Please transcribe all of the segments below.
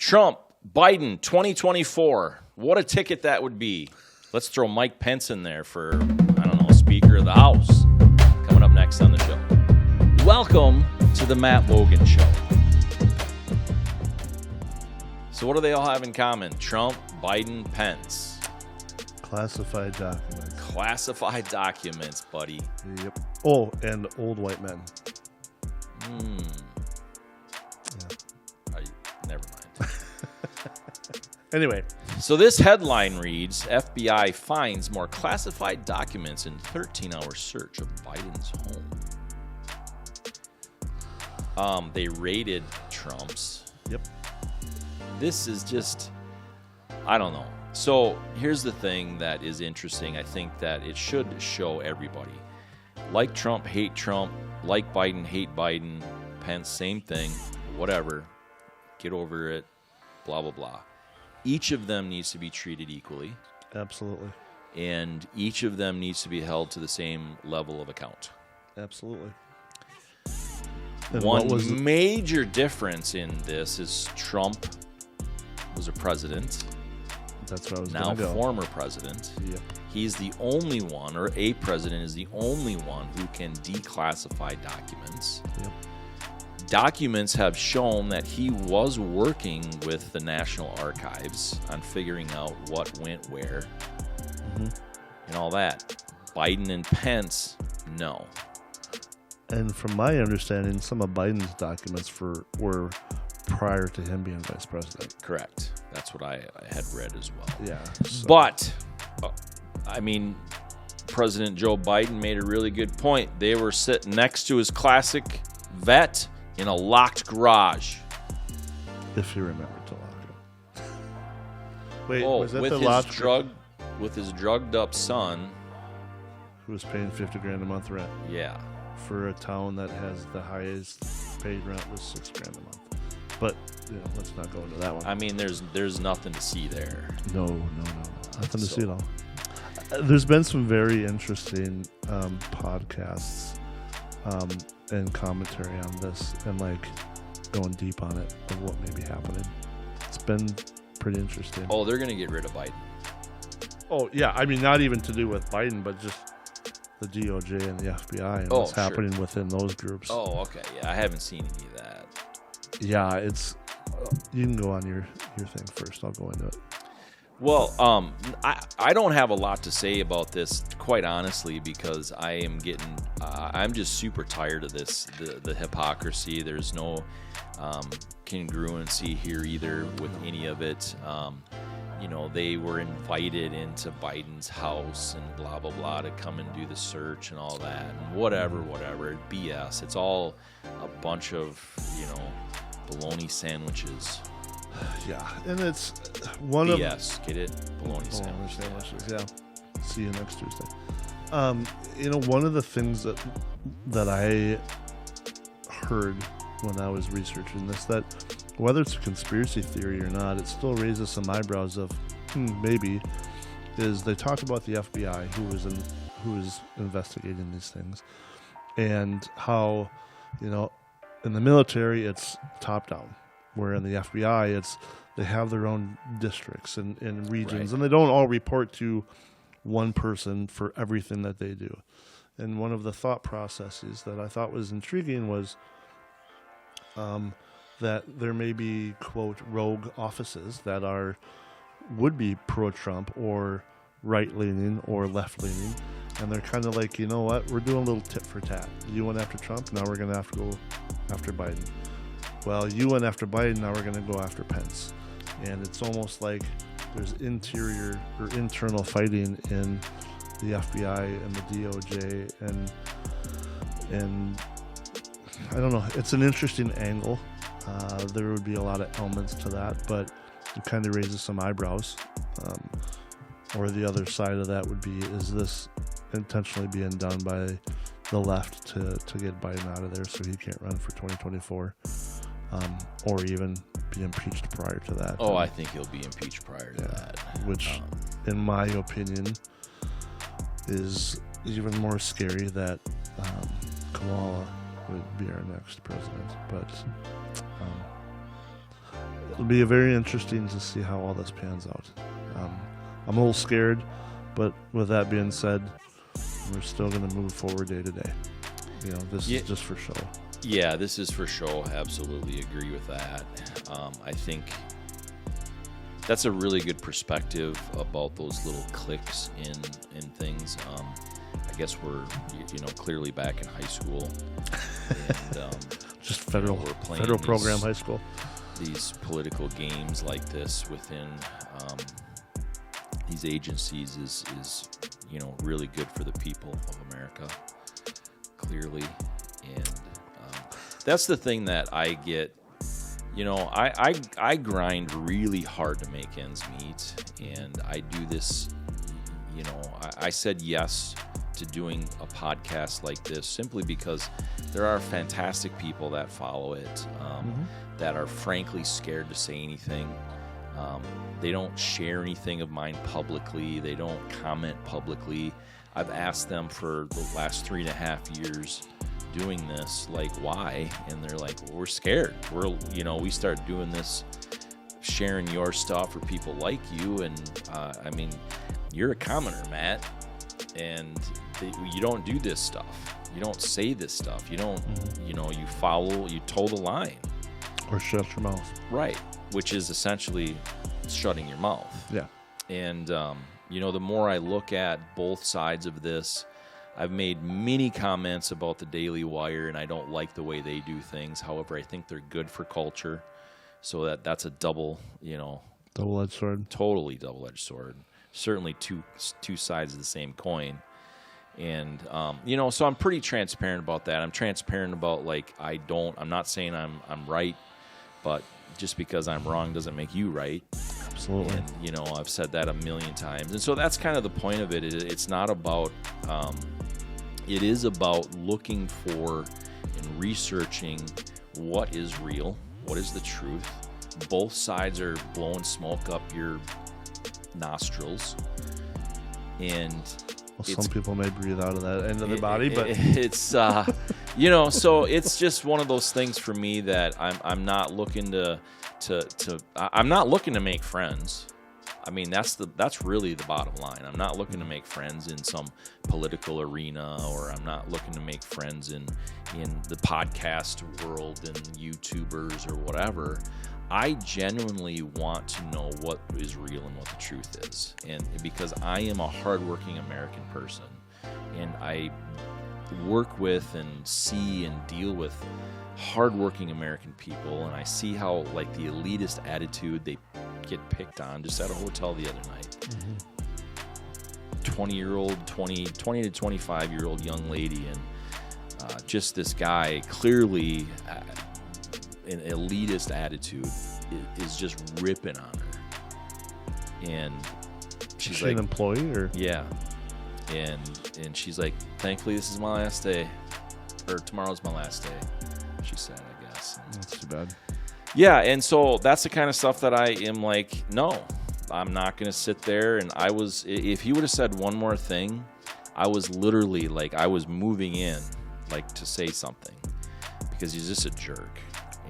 Trump, Biden, 2024. What a ticket that would be. Let's throw Mike Pence in there for, Speaker of the House. Coming up next on the show. Welcome to the Matt Logan Show. So what do they all have in common? Trump, Biden, Pence. Classified documents. Classified documents, buddy. Yep. Oh, and old white men. Never mind. Anyway. So this headline reads, FBI finds more classified documents in 13-hour search of Biden's home. They raided Trump's. Yep. This is just, I don't know. So here's the thing that is interesting. I think that it should show everybody. Like Trump, hate Trump. Like Biden, hate Biden. Pence, same thing. Whatever. Get over it. Blah, blah, blah. Each of them needs to be treated equally. Absolutely. And each of them needs to be held to the same level of account. Absolutely. One major difference in this is Trump was a president. That's what I was now go. Former president. Yep. He's the only one, or a president is the only one who can declassify documents. Yep. Documents have shown that he was working with the National Archives on figuring out what went where and all that. Biden and Pence, no. And from my understanding, some of Biden's documents were prior to him being vice president. Correct. That's what I had read as well. Yeah. So. But, President Joe Biden made a really good point. They were sitting next to his classic vet in a locked garage. If he remembered to lock it. Wait, was that with his drugged up son, who was paying $50,000 a month rent? Yeah. For a town that has the highest paid rent was $6,000 a month. But let's not go into that one. I mean, there's nothing to see there. No. Nothing to see at all. There's been some very interesting podcasts and commentary on this, and going deep on it of what may be happening. It's been pretty interesting. Oh, they're gonna get rid of Biden. Oh yeah, I mean not even to do with Biden, but just the DOJ and the FBI and what's happening within those groups. Oh, okay. Yeah, I haven't seen any of that. Yeah, it's. You can go on your thing first. I'll go into it. Well, I don't have a lot to say about this, quite honestly, because I am getting, I'm just super tired of this, the hypocrisy. There's no congruency here either with any of it. They were invited into Biden's house and blah, blah, blah to come and do the search and all that. And whatever, BS. It's all a bunch of, bologna sandwiches. Yeah, and it's one BS, get it? Bologna sandwiches. Yeah. See you next Tuesday. One of the things that I heard when I was researching this, that whether it's a conspiracy theory or not, it still raises some eyebrows of maybe, is they talk about the FBI who is investigating these things, and how in the military it's top down. Where in the FBI, they have their own districts and regions, and they don't all report to one person for everything that they do. And one of the thought processes that I thought was intriguing was that there may be, quote, rogue offices that would be pro-Trump or right-leaning or left-leaning, and they're kind of like, you know what, we're doing a little tit for tat. You went after Trump, now we're going to have to go after Biden. Well, you went after Biden, now we're going to go after Pence. And it's almost like there's interior or internal fighting in the FBI and the DOJ. And I don't know, it's an interesting angle. There would be a lot of elements to that, but it kind of raises some eyebrows. Or the other side of that would be, is this intentionally being done by the left to get Biden out of there so he can't run for 2024? Or even be impeached prior to that. Oh, I think he'll be impeached prior to that. Which, in my opinion, is even more scary that Kamala would be our next president. But It'll be very interesting to see how all this pans out. I'm a little scared, but with that being said, we're still going to move forward day to day. This is just for show. Yeah, this is for show. Absolutely agree with that. I think that's a really good perspective about those little clicks in things. I guess we're clearly back in high school, and just federal program high school. These political games like this within these agencies is really good for the people of America, clearly. And that's the thing that I get. I grind really hard to make ends meet, and I do this. I said yes to doing a podcast like this simply because there are fantastic people that follow it, that are frankly scared to say anything. They don't share anything of mine publicly. They don't comment publicly. I've asked them for the last 3.5 years doing this, like, why? And they're like, well, we're scared. We start doing this, sharing your stuff for people like you. And you're a commenter, Matt, and you don't do this stuff. You don't say this stuff. You don't, you toe the line. Or shut your mouth. Right. Which is essentially shutting your mouth. Yeah. And, the more I look at both sides of this, I've made many comments about the Daily Wire, and I don't like the way they do things. However, I think they're good for culture. So that's a double-edged sword. Totally double-edged sword. Certainly two sides of the same coin. And, so I'm pretty transparent about that. I'm transparent about, I'm not saying I'm right, but just because I'm wrong doesn't make you right. Absolutely. And, I've said that a million times. And so that's kind of the point of it. It's not about, it is about looking for and researching what is real, what is the truth. Both sides are blowing smoke up your nostrils. And some people may breathe out of that end of the body, but it's so it's just one of those things for me that I'm not looking to I'm not looking to make friends. I mean, that's really the bottom line. I'm not looking to make friends in some political arena, or I'm not looking to make friends in the podcast world and YouTubers or whatever. I genuinely want to know what is real and what the truth is. And because I am a hardworking American person, and I work with and see and deal with hardworking American people, and I see how, like, the elitist attitude they get picked on just at a hotel the other night. 20 to 25-year-old young lady, and just this guy clearly an elitist attitude is just ripping on her. And she's like, an employee, or yeah, and she's like, thankfully this is my last day, or tomorrow's my last day, she said, I guess. That's too bad. Yeah, and so that's the kind of stuff that I am like, no, I'm not going to sit there. And if he would have said one more thing, I was literally like, I was moving in, like, to say something, because he's just a jerk.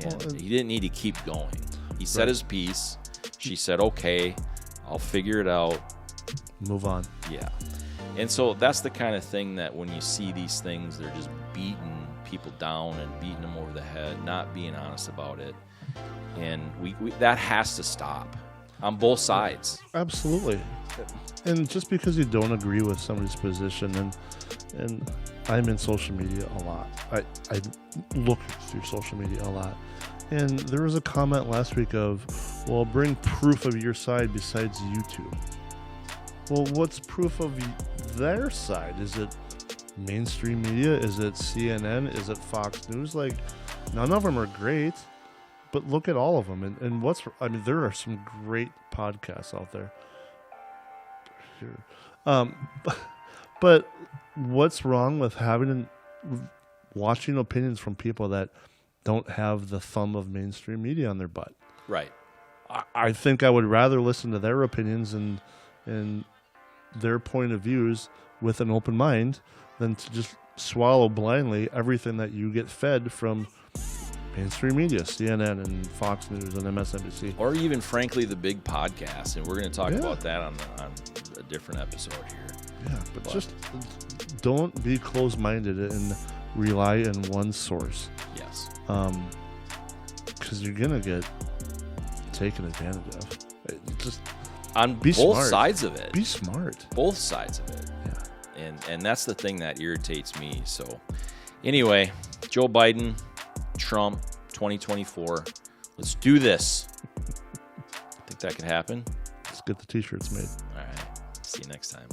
And he didn't need to keep going. He said his piece. She said, okay, I'll figure it out. Move on. Yeah. And so that's the kind of thing that when you see these things, they're just beating people down and beating them over the head, not being honest about it. And we that has to stop on both sides. Absolutely. And just because you don't agree with somebody's position, and I'm in social media a lot. I look through social media a lot. And there was a comment last week of, well, bring proof of your side besides YouTube. Well, what's proof of their side? Is it mainstream media? Is it CNN? Is it Fox News? Like, none of them are great, but look at all of them. And there are some great podcasts out there. But what's wrong with watching opinions from people that don't have the thumb of mainstream media on their butt? Right. I think I would rather listen to their opinions and their point of views with an open mind than to just swallow blindly everything that you get fed from mainstream media, CNN and Fox News and MSNBC. Or even, frankly, the big podcasts. And we're going to talk Yeah. about that on a different episode here. Yeah, but just don't be closed-minded and rely on one source. Yes. Because you're going to get taken advantage of. Just on be both smart. sides of it. Be smart. Both sides of it. Yeah. And that's the thing that irritates me. So anyway, Joe Biden, Trump, 2024. Let's do this. Think that could happen? Let's get the t-shirts made. All right. See you next time.